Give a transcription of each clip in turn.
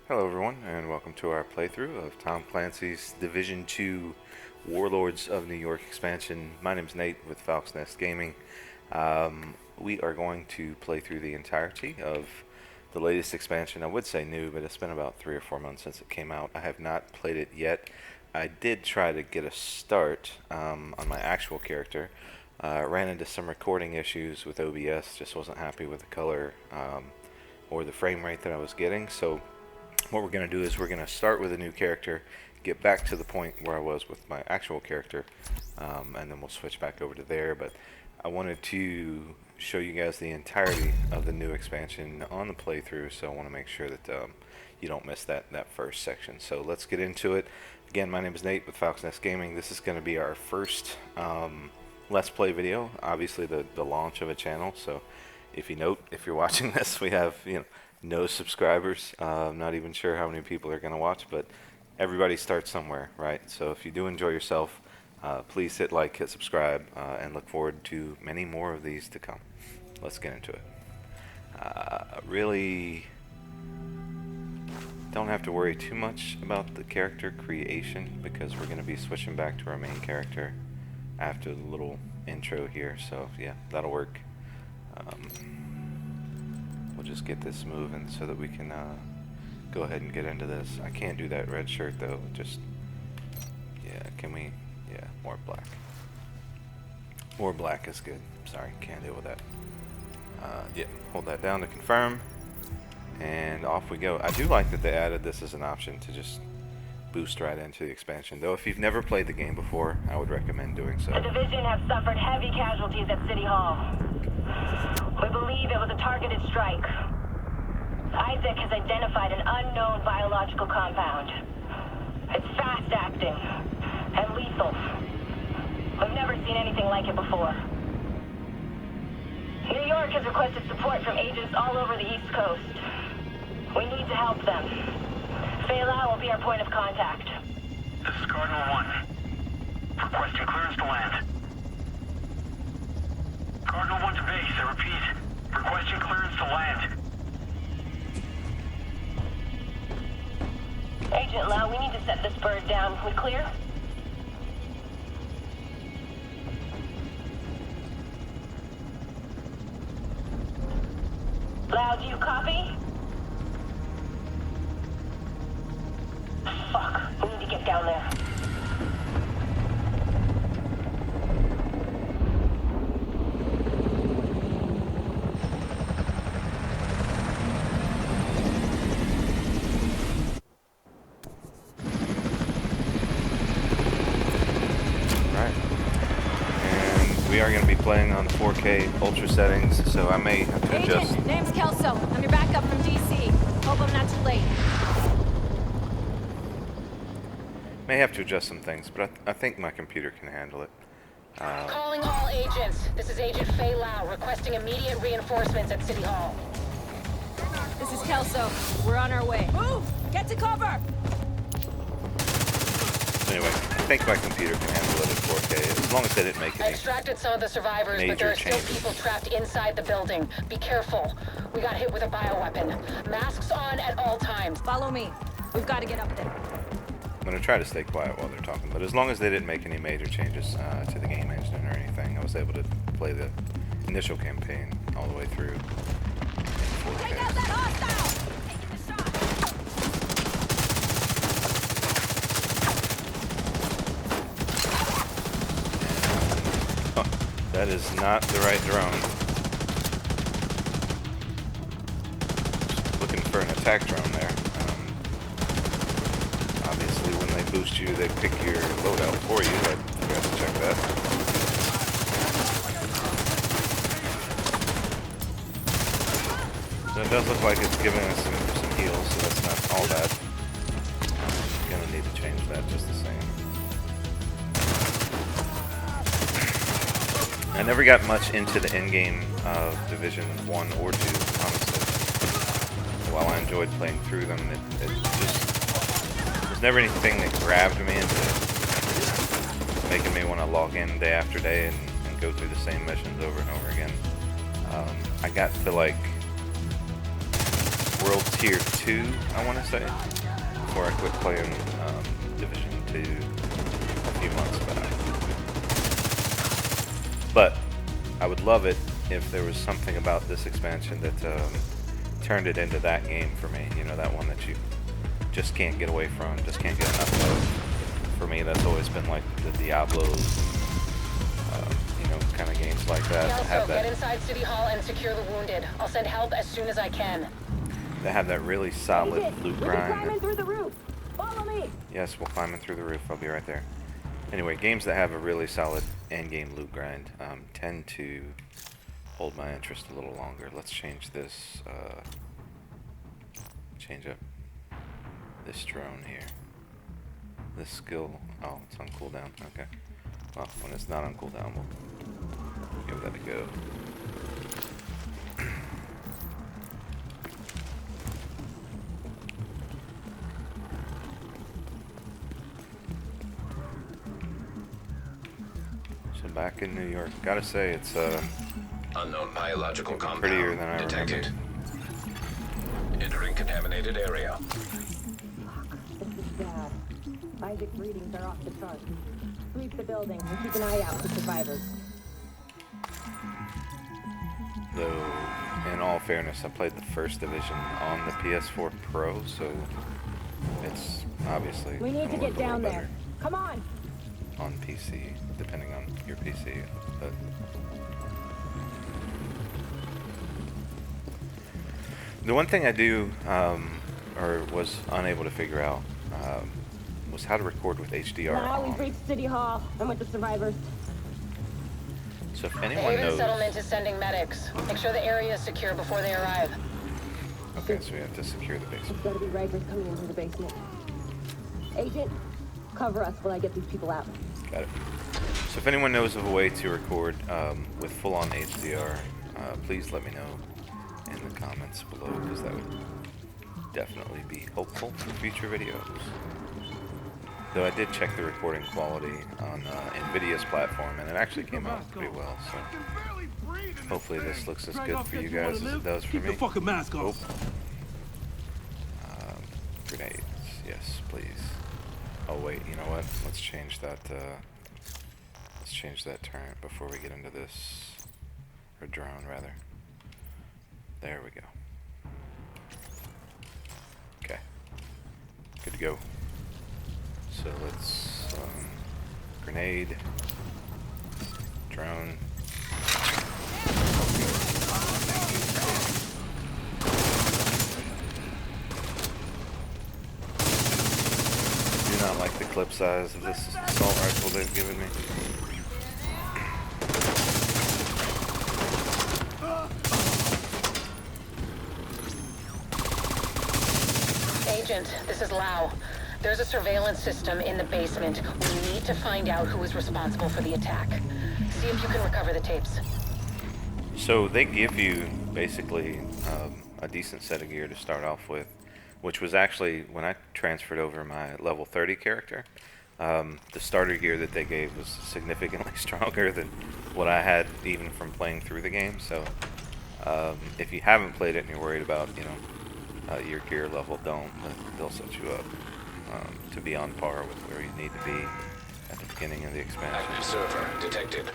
Hello everyone, and welcome to our playthrough of Tom Clancy's Division 2 Warlords of New York expansion. My name's Nate with Falc's Nest Gaming. We are going to play through the entirety of the latest expansion. I would say new, but it's been about 3 or 4 months since it came out. I have not played it yet. I did try to get a start on my actual character. Ran into some recording issues with OBS, just wasn't happy with the color or the frame rate that I was getting, so what we're going to do is we're going to start with a new character, get back to the point where I was with my actual character, and then we'll switch back over to there. But I wanted to show you guys the entirety of the new expansion on the playthrough, so I want to make sure that you don't miss that first section. So let's get into it. Again, my name is Nate with Falc's Nest Gaming. This is going to be our first Let's Play video, obviously the launch of a channel. So if you're watching this, we have, no subscribers. I'm not even sure how many people are going to watch, but everybody starts somewhere, right? So if you do enjoy yourself, please hit like, hit subscribe, and look forward to many more of these to come. Let's get into it. Really don't have to worry too much about the character creation because we're going to be switching back to our main character after the little intro here. So yeah, that'll work. We'll just get this moving so that we can go ahead and get into this. I can't do that red shirt though. Can we? Yeah, more black. More black is good. Sorry, can't deal with that. Yeah, hold that down to confirm, and off we go. I do like that they added this as an option to just boost right into the expansion. Though if you've never played the game before, I would recommend doing so. The division have suffered heavy casualties at City Hall. We believe it was a targeted strike. Isaac has identified an unknown biological compound. It's fast-acting and lethal. We've never seen anything like it before. New York has requested support from agents all over the East Coast. We need to help them. Falc will be our point of contact. This is Cardinal 1. Requesting clearance to land. Cardinal 1 to base, I repeat. Requesting clearance to land. Agent Lau, we need to set this bird down. We clear? Lau, do you copy? Fuck, we need to get down there. We are going to be playing on 4K Ultra settings, so I may have to adjust. Agent, name's Kelso. I'm your backup from DC. Hope I'm not too late. May have to adjust some things, but I think my computer can handle it. Calling all agents. This is Agent Faye Lau requesting immediate reinforcements at City Hall. This is Kelso. We're on our way. Move! Get to cover! Anyway, I think my computer can handle it at 4K, as long as they didn't make I any extracted some of the survivors, but there are still changes. people trapped inside the building. Be careful. We got hit with a bioweapon. Masks on at all times. Follow me. We've got to get up there. I'm going to try to stay quiet while they're talking, but as long as they didn't make any major changes to the game engine or anything, I was able to play the initial campaign all the way through in 4K. Take out that hostile! Taking the shot! That is not the right drone. Looking for an attack drone there. Obviously, when they boost you, they pick your loadout for you. I forgot to check that. So it does look like it's giving us some heals, so that's not all bad. Gonna need to change that just the same. I never got much into the endgame of Division 1 or 2, honestly. While I enjoyed playing through them, it just... There's never anything that grabbed me into making me want to log in day after day and go through the same missions over and over again. I got to like World Tier 2, I want to say, before I quit playing Division 2 a few months back. But I would love it if there was something about this expansion that turned it into that game for me. You know, that one that you just can't get away from, just can't get enough of. For me, that's always been like the Diablos, you know, kind of games like that. Kelso, get inside City Hall and secure the wounded. I'll send help as soon as I can. They have that really solid loot grind. Climbing through the roof. Follow me. Yes, we'll climb in through the roof. I'll be right there. Anyway, games that have a really solid end-game loot grind tend to hold my interest a little longer. Let's change this. Change up this drone here. This skill. Oh, it's on cooldown. Okay. Well, when it's not on cooldown, we'll give that a go. So back in New York, gotta say it's Unknown biological compound prettier than I detected. remember. Entering contaminated area. This is bad. Isaac's readings are off the charts. Sweep the building and keep an eye out for survivors. Though, in all fairness, I played the first Division on the PS4 Pro, so it's obviously We need to gonna get look a down little there. Come on. better on PC, depending on your PC. But the one thing I do, or was unable to figure out, was how to record with HDR Now on. we've reached City Hall. I'm with the survivors. So if The anyone Haven knows, settlement is sending medics. Make sure the area is secure before they arrive. okay, so we have to secure the basement. There's gotta be Rikers coming into the basement. Agent, cover us while I get these people out. Got it. So if anyone knows of a way to record with full-on HDR, please let me know in the comments below, because that would definitely be helpful for future videos. Though I did check the recording quality on NVIDIA's platform, and it actually came out pretty well. So hopefully this looks as good for you guys as it does for me. Keep the fucking mask off. Grenades, yes, please. Oh wait, you know what? Let's change that. Let's change that turret before we get into this, or drone rather. There we go. Okay, good to go. So let's grenade, drone. Do not like the clip size of this assault rifle they've given me. Agent, this is Lau. There's a surveillance system in the basement. We need to find out who is responsible for the attack. See if you can recover the tapes. So they give you basically a decent set of gear to start off with, which was actually when I transferred over my level 30 character. The starter gear that they gave was significantly stronger than what I had even from playing through the game. So if you haven't played it and you're worried about, you know, your gear level, don't. They'll set you up to be on par with where you need to be at the beginning of the expansion. Active server detected.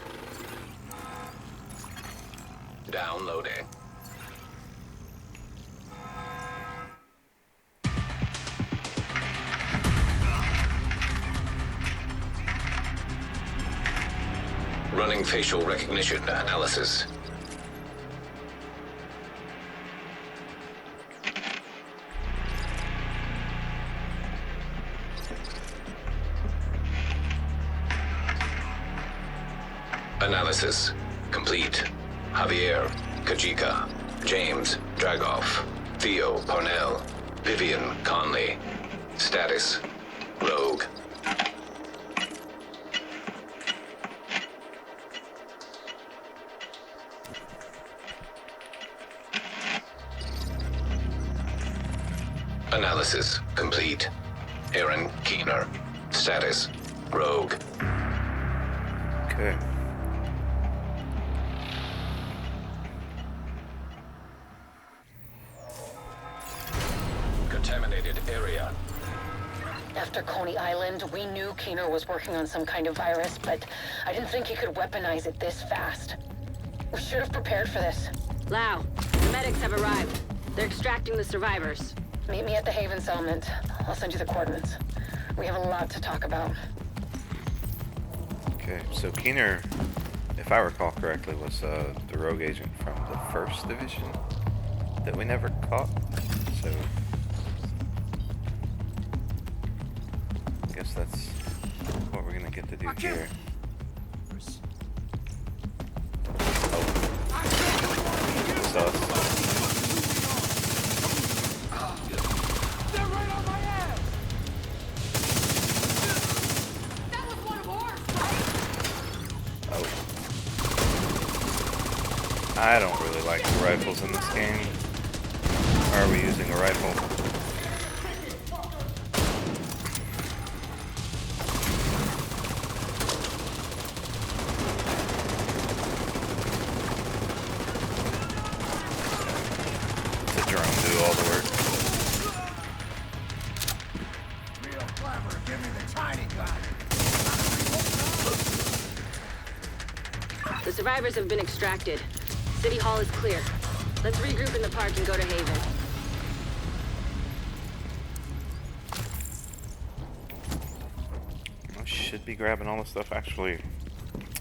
Downloading. Running facial recognition analysis. Analysis complete. Javier, Kajika, James, Dragoff, Theo, Parnell, Vivian, Conley. Status, Rogue. Analysis complete. Aaron Keener. Status, Rogue. Okay. contaminated area. After Coney Island, we knew Keener was working on some kind of virus, but I didn't think he could weaponize it this fast. We should have prepared for this. Lau, the medics have arrived. They're extracting the survivors. Meet me at the Haven settlement. I'll send you the coordinates. We have a lot to talk about. Okay, so Keener, if I recall correctly, was the rogue agent from the 1st Division that we never caught. So I guess that's what we're gonna get to do here. Oh. Sus. I don't really like the rifles in this game. Are we using a rifle? Does the drone do all the work? Real clever. Give me the tiny gun. The survivors have been extracted. City Hall is clear. Let's regroup in the park and go to Haven. I should be grabbing all this stuff. Actually,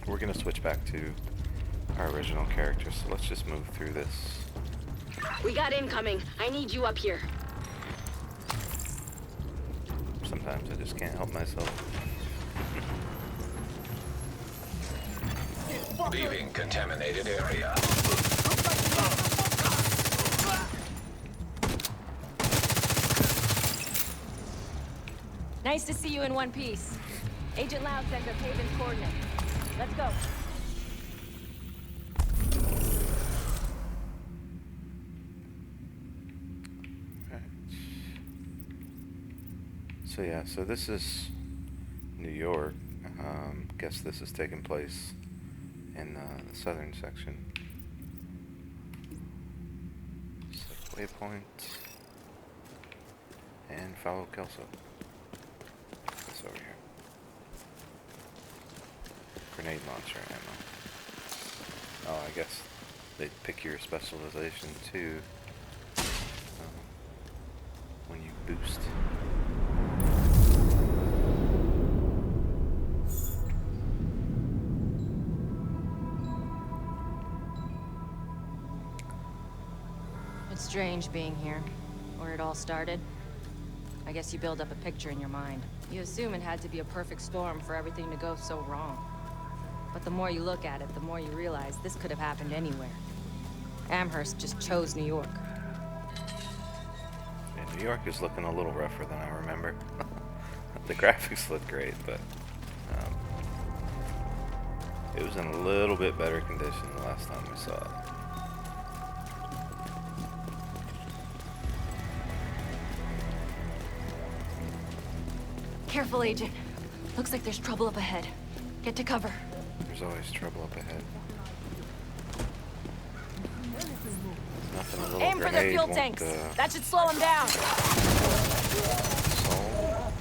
we're gonna switch back to our original characters, so let's just move through this. We got incoming. I need you up here. Sometimes I just can't help myself. Leaving contaminated area. Nice to see you in one piece. Agent Lau sent us Haven's coordinates. Let's go. So yeah, so this is New York. Guess this is taking place in the southern section. So waypoint and follow Kelso. That's over here. Grenade launcher ammo. Oh, I guess they pick your specialization too when you boost. It's strange being here, where it all started. I guess you build up a picture in your mind. You assume it had to be a perfect storm for everything to go so wrong. But the more you look at it, the more you realize this could have happened anywhere. Amherst just chose New York. Yeah, New York is looking a little rougher than I remember. The graphics look great, but it was in a little bit better condition the last time we saw it. Careful, Agent. Looks like there's trouble up ahead. Get to cover. There's always trouble up ahead. Nothing a little Aim for the fuel won't, tanks. That should slow them down. solve.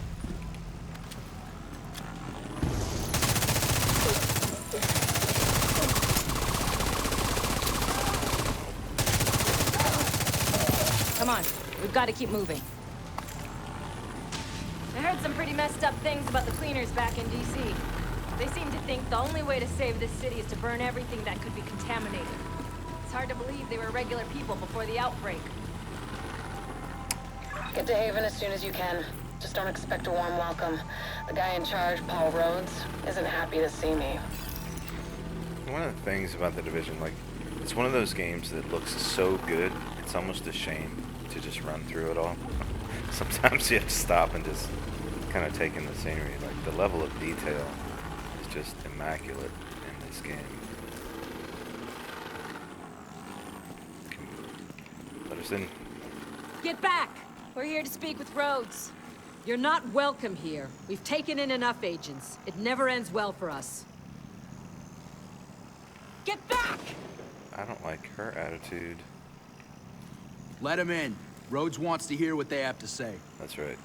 Come on. We've got to keep moving. I heard some pretty messed up things about the cleaners back in D.C. They seem to think the only way to save this city is to burn everything that could be contaminated. It's hard to believe they were regular people before the outbreak. Get to Haven as soon as you can. Just don't expect a warm welcome. The guy in charge, Paul Rhodes, isn't happy to see me. One of the things about the Division, like, it's one of those games that looks so good, it's almost a shame to just run through it all. Sometimes you have to stop and just kind of take in the scenery. Like, the level of detail is just immaculate in this game. Let us in. Get back! We're here to speak with Rhodes. You're not welcome here. We've taken in enough agents. It never ends well for us. Get back! I don't like her attitude. Let him in. Rhodes wants to hear what they have to say. That's right.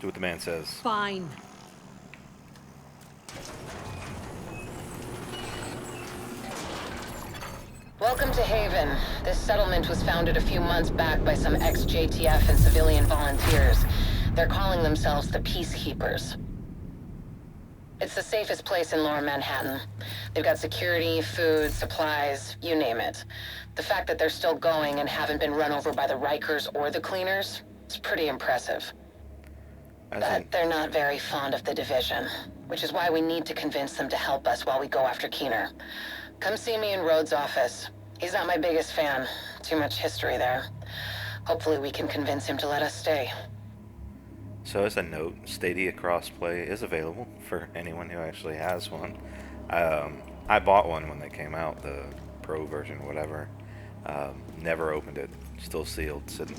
Do what the man says. Fine. Welcome to Haven. This settlement was founded a few months back by some ex-JTF and civilian volunteers. They're calling themselves the Peacekeepers. It's the safest place in Lower Manhattan. They've got security, food, supplies, you name it. The fact that they're still going and haven't been run over by the Rikers or the Cleaners is pretty impressive. But they're not very fond of the division, which is why we need to convince them to help us while we go after Keener. Come see me in Rhodes' office. He's not my biggest fan. Too much history there. Hopefully we can convince him to let us stay. So as a note, Stadia crossplay is available for anyone who actually has one. I bought one when they came out, the Pro version, whatever. Never opened it. Still sealed, sitting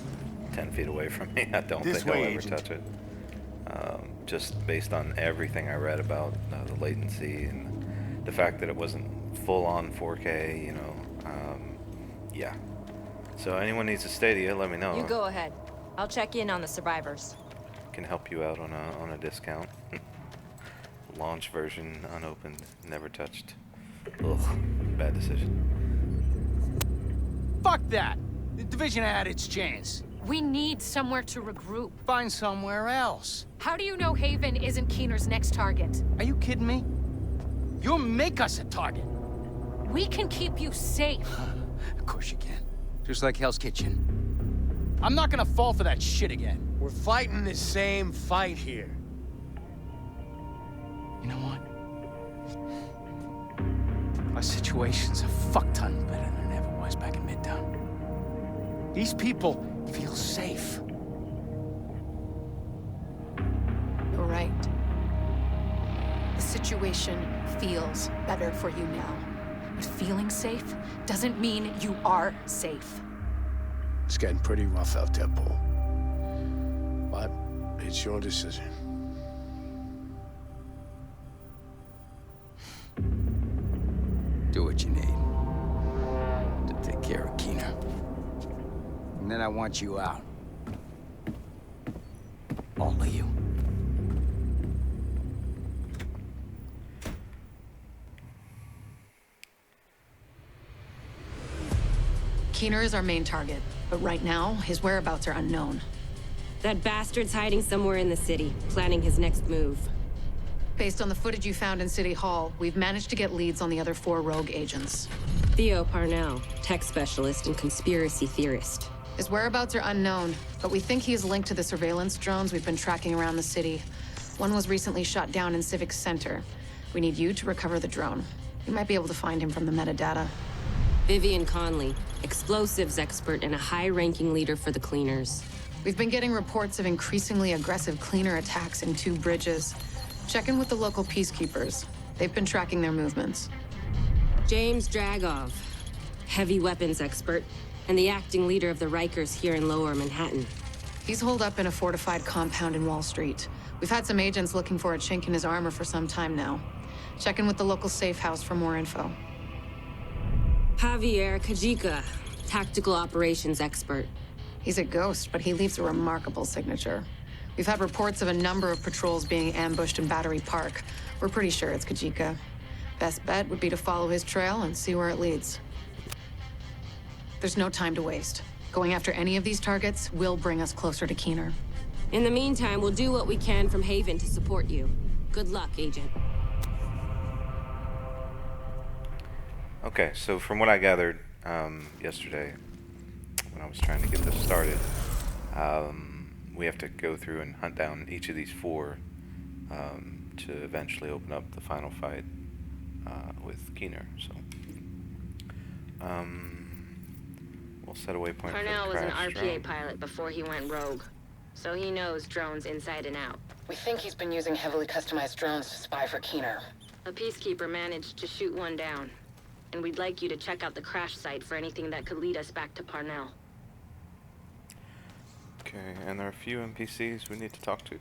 10 feet away from me. I don't think I'll ever touch it. Just based on everything I read about the latency and the fact that it wasn't full-on 4K, you know. Yeah. So anyone needs a Stadia, let me know. You go ahead. I'll check in on the survivors. Can help you out on a discount. Launch version, unopened, never touched. Ugh, bad decision. Fuck that! The division had its chance. We need somewhere to regroup. Find somewhere else. How do you know Haven isn't Keener's next target? Are you kidding me? You'll make us a target. We can keep you safe. Of course you can. Just like Hell's Kitchen. I'm not gonna fall for that shit again. We're fighting the same fight here. You know what? Our situation's a fuck ton better than it ever was back in Midtown. These people feel safe. You're right. The situation feels better for you now. But feeling safe doesn't mean you are safe. It's getting pretty rough out there, Paul. But it's your decision. Do what you need to take care of Keener. And then I want you out. All of you. Keener is our main target, but right now, his whereabouts are unknown. That bastard's hiding somewhere in the city, planning his next move. Based on the footage you found in City Hall, we've managed to get leads on the other 4 rogue agents. Theo Parnell, tech specialist and conspiracy theorist. His whereabouts are unknown, but we think he is linked to the surveillance drones we've been tracking around the city. One was recently shot down in Civic Center. We need you to recover the drone. You might be able to find him from the metadata. Vivian Conley, explosives expert and a high-ranking leader for the Cleaners. We've been getting reports of increasingly aggressive Cleaner attacks in 2 bridges. Check in with the local peacekeepers. They've been tracking their movements. James Dragov, heavy weapons expert, and the acting leader of the Rikers here in Lower Manhattan. He's holed up in a fortified compound in Wall Street. We've had some agents looking for a chink in his armor for some time now. Check in with the local safe house for more info. Javier Kajika, tactical operations expert. He's a ghost, but he leaves a remarkable signature. We've had reports of a number of patrols being ambushed in Battery Park. We're pretty sure it's Kajika. Best bet would be to follow his trail and see where it leads. There's no time to waste. Going after any of these targets will bring us closer to Keener. In the meantime, we'll do what we can from Haven to support you. Good luck, Agent. Okay, so from what I gathered yesterday, when I was trying to get this started, we have to go through and hunt down each of these 4 to eventually open up the final fight with Keener. So, we'll set a waypoint. Parnell for was the an crash RPA drone. pilot before he went rogue, so he knows drones inside and out. We think he's been using heavily customized drones to spy for Keener. A peacekeeper managed to shoot one down, and we'd like you to check out the crash site for anything that could lead us back to Parnell. Okay, and there are a few NPCs we need to talk to.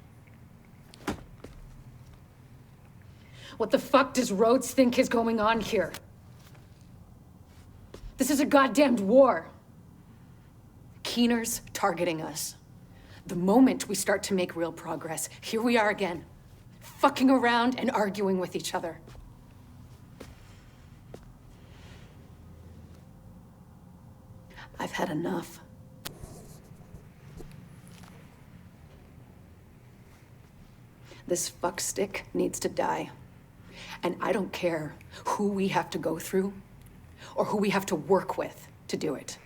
What the fuck does Rhodes think is going on here? This is a goddamned war. Keener's targeting us. The moment we start to make real progress, here we are again, fucking around and arguing with each other. I've had enough. This fuckstick needs to die. And I don't care who we have to go through or who we have to work with to do it.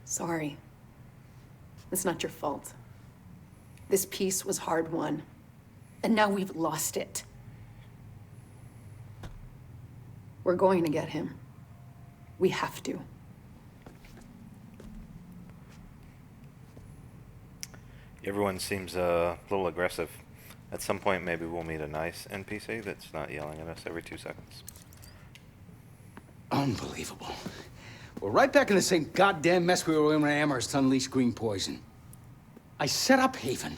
Sorry. It's not your fault. This peace was hard won, and now we've lost it. We're going to get him. We have to. Everyone seems a little aggressive. At some point, maybe we'll meet a nice NPC that's not yelling at us every 2 seconds. Unbelievable. We're right back in the same goddamn mess we were in when Amherst unleashed green poison. I set up Haven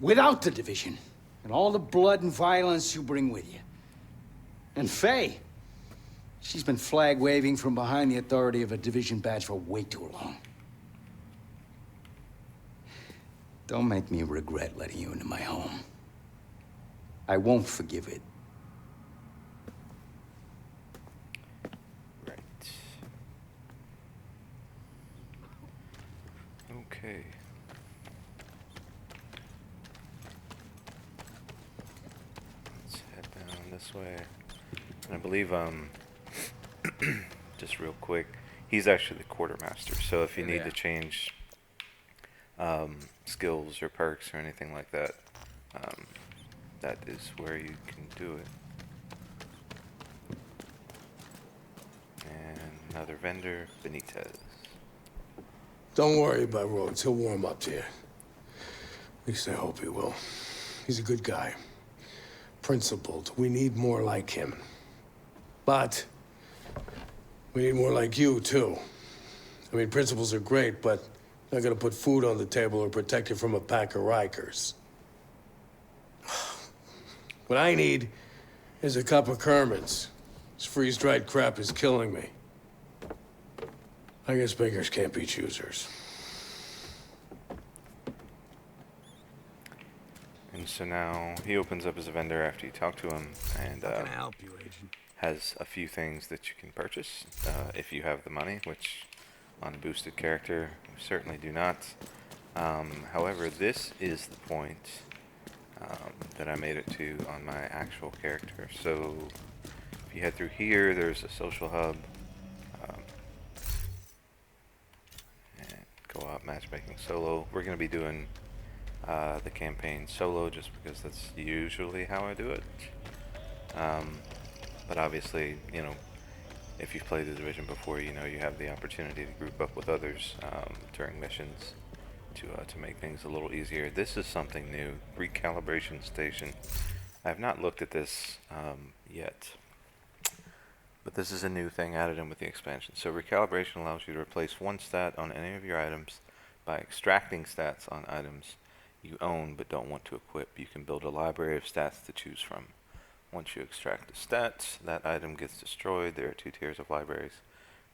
without the division and all the blood and violence you bring with you. And Faye, she's been flag waving from behind the authority of a division badge for way too long. Don't make me regret letting you into my home. I won't forgive it. Right. Okay. Let's head down this way. And I believe, just real quick, he's actually the quartermaster. So if you need to change skills or perks or anything like that, that is where you can do it. And another vendor, Benitez. Don't worry about Rhodes. He'll warm up to you. At least I hope he will. He's a good guy. Principled. We need more like him. But we need more like you, too. I mean, principles are great, but not gonna put food on the table or protect you from a pack of Rikers. What I need is a cup of Kerman's. This freeze-dried crap is killing me. I guess beggars can't be choosers. And so now he opens up as a vendor after you talk to him, and How can I help you, Agent? has a few things that you can purchase if you have the money, which on a boosted character we certainly do not. However, this is the point that I made it to on my actual character. So if you head through here, there's a social hub. And go out matchmaking solo. We're going to be doing the campaign solo just because that's usually how I do it. But obviously, you know, if you've played the Division before, you know you have the opportunity to group up with others during missions to make things a little easier. This is something new. Recalibration station. I have not looked at this yet, but this is a new thing added in with the expansion. So recalibration allows you to replace one stat on any of your items by extracting stats on items you own but don't want to equip. You can build a library of stats to choose from. Once you extract a stat, that item gets destroyed. There are 2 tiers of libraries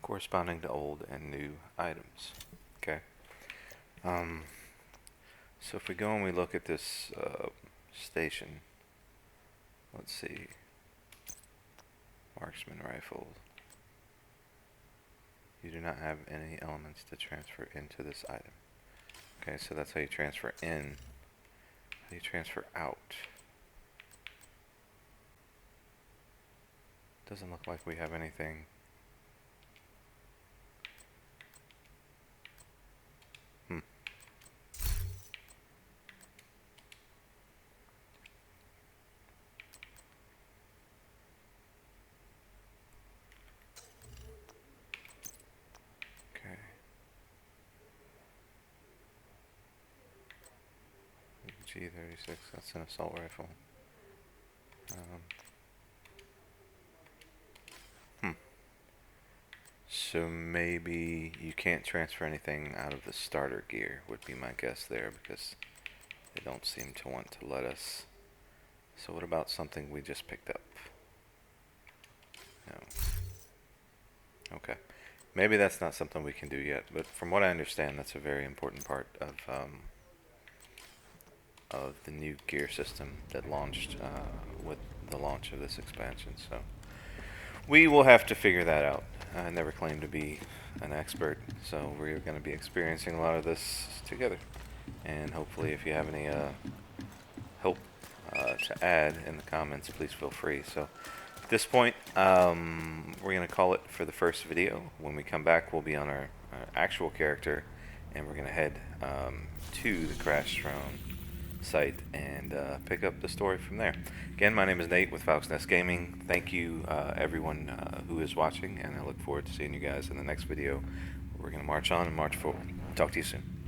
corresponding to old and new items. Okay. So if we go and we look at this station, let's see, marksman rifle. You do not have any elements to transfer into this item. Okay, so that's how you transfer in. How do you transfer out? Doesn't look like we have anything. Okay. G36, that's an assault rifle. So maybe you can't transfer anything out of the starter gear would be my guess there, because they don't seem to want to let us. So what about something we just picked up? No. Maybe that's not something we can do yet, but from what I understand, that's a very important part of the new gear system that launched with the launch of this expansion. So we will have to figure that out. I never claimed to be an expert, so we're going to be experiencing a lot of this together. And hopefully, if you have any help to add in the comments, please feel free. So at this point, we're going to call it for the first video. When we come back, we'll be on our actual character, and we're going to head to the crash drone site and pick up the story from there. Again, my name is Nate with Falc's Nest Gaming. Thank you everyone who is watching, and I look forward to seeing you guys in the next video. We're going to march on and march forward. Talk to you soon.